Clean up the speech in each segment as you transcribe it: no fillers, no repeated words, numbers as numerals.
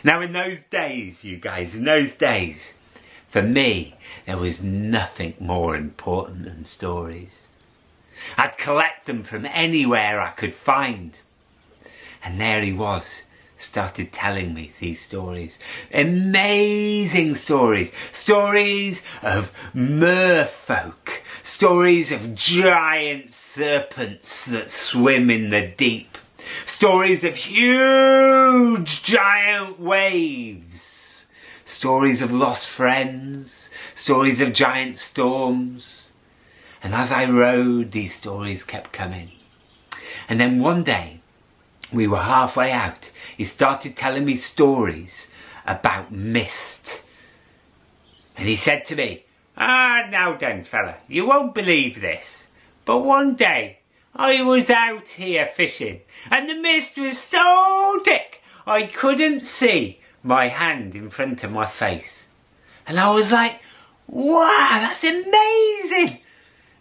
Now in those days, you guys, in those days, for me, there was nothing more important than stories. I'd collect them from anywhere I could find. And there he was, started telling me these stories. Amazing stories. Stories of merfolk. Stories of giant serpents that swim in the deep. Stories of huge giant waves. Stories of lost friends. Stories of giant storms. And as I rode, these stories kept coming. And then one day, we were halfway out. He started telling me stories about mist. And he said to me, now then, fella, you won't believe this, but one day I was out here fishing and the mist was so thick I couldn't see my hand in front of my face. And I was like, wow, that's amazing.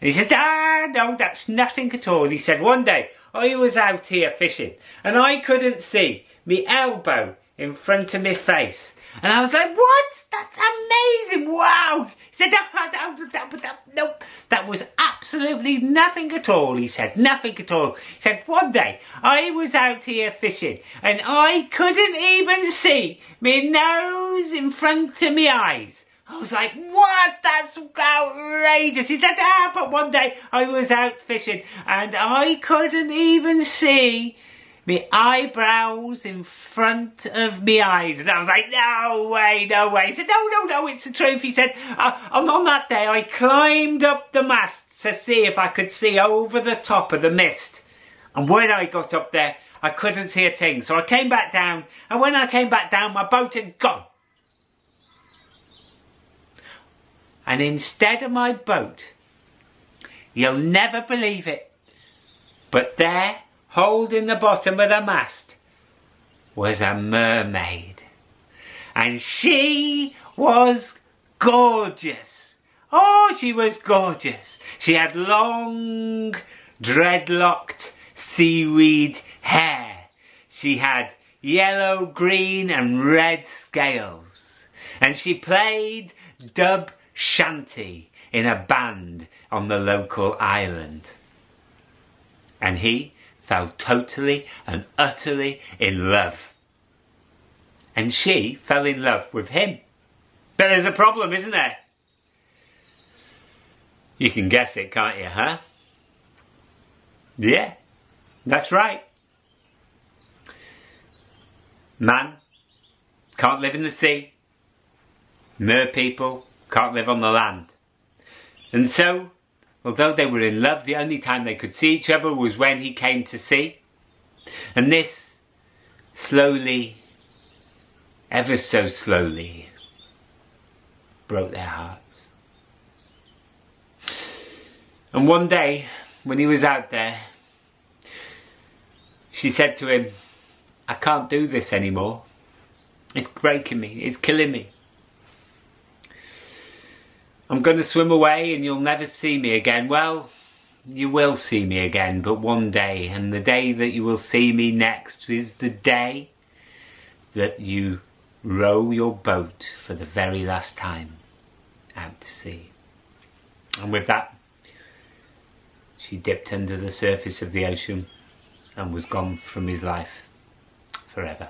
And he said, no, that's nothing at all. He said, one day I was out here fishing and I couldn't see me elbow in front of my face. And I was like, what? That's amazing. Wow. He said, no, that was absolutely nothing at all. He said, nothing at all. He said, one day I was out here fishing and I couldn't even see my nose in front of my eyes. I was like, what? That's outrageous. He said, but one day I was out fishing and I couldn't even see my eyebrows in front of my eyes. And I was like, no way, no way. He said, no, it's the truth. He said, on that day I climbed up the mast to see if I could see over the top of the mist. And when I got up there, I couldn't see a thing. So I came back down, and when I came back down, my boat had gone. And instead of my boat, you'll never believe it, but there, holding the bottom of the mast, was a mermaid. And she was gorgeous. Oh, she was gorgeous. She had long, dreadlocked seaweed hair. She had yellow, green and red scales. And she played dub shanty in a band on the local island. And he fell totally and utterly in love. And she fell in love with him. But there's a problem, isn't there? You can guess it, can't you, huh? Yeah, that's right. Man can't live in the sea. Mer people can't live on the land. And so, although they were in love, the only time they could see each other was when he came to sea. And this slowly, ever so slowly, broke their hearts. And one day, when he was out there, she said to him, I can't do this anymore. It's breaking me, it's killing me. I'm going to swim away and you'll never see me again. Well, you will see me again, but one day. And the day that you will see me next is the day that you row your boat for the very last time out to sea. And with that, she dipped under the surface of the ocean and was gone from his life forever.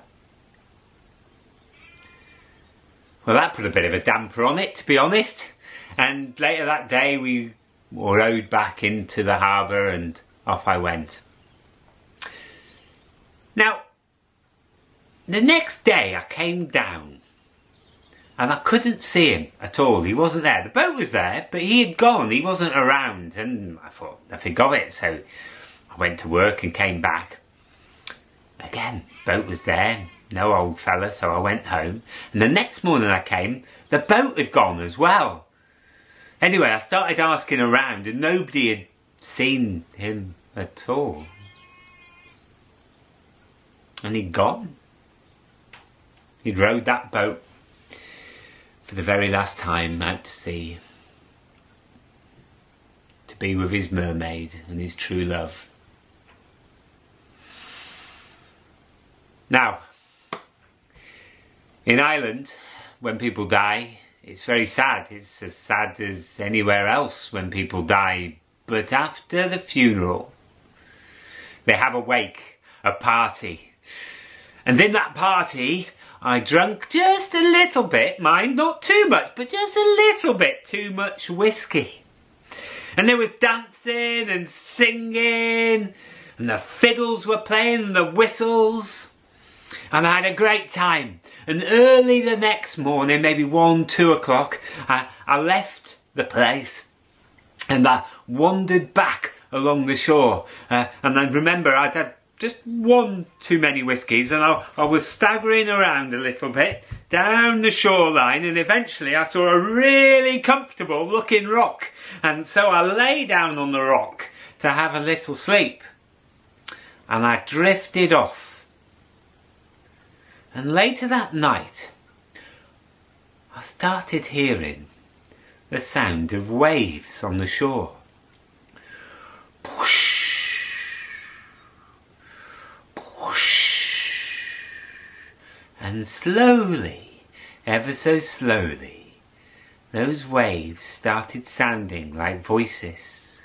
Well, that put a bit of a damper on it, to be honest. And later that day we rowed back into the harbour and off I went. Now, the next day I came down and I couldn't see him at all. He wasn't there. The boat was there, but he had gone. He wasn't around. And I thought nothing of it. So I went to work and came back. Again, boat was there. No old fella, so I went home. And the next morning I came, the boat had gone as well. Anyway, I started asking around and nobody had seen him at all. And he'd gone. He'd rowed that boat for the very last time out to sea. To be with his mermaid and his true love. In Ireland, when people die, it's very sad. It's as sad as anywhere else when people die. But after the funeral, they have a wake, a party. And in that party, I drank just a little bit, mind, not too much, but just a little bit too much whiskey. And there was dancing and singing, and the fiddles were playing and the whistles. And I had a great time. And early the next morning, maybe 1, 2 o'clock, I left the place and I wandered back along the shore. And I remember I'd had just 1 too many whiskies, and I was staggering around a little bit down the shoreline, and eventually I saw a really comfortable looking rock. And so I lay down on the rock to have a little sleep. And I drifted off. And later that night, I started hearing the sound of waves on the shore. Whoosh, whoosh. And slowly, ever so slowly, those waves started sounding like voices.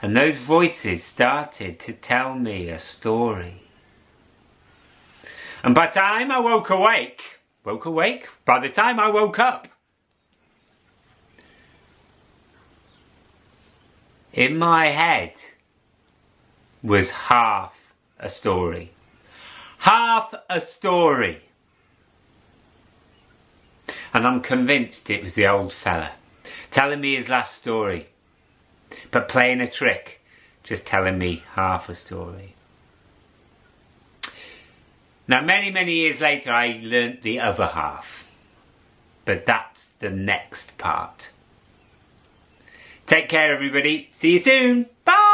And those voices started to tell me a story. And by the time I woke awake, by the time I woke up, in my head was half a story. Half a story. And I'm convinced it was the old fella telling me his last story, but playing a trick, just telling me half a story. Now, many years later, I learnt the other half. But that's the next part. Take care, everybody. See you soon. Bye!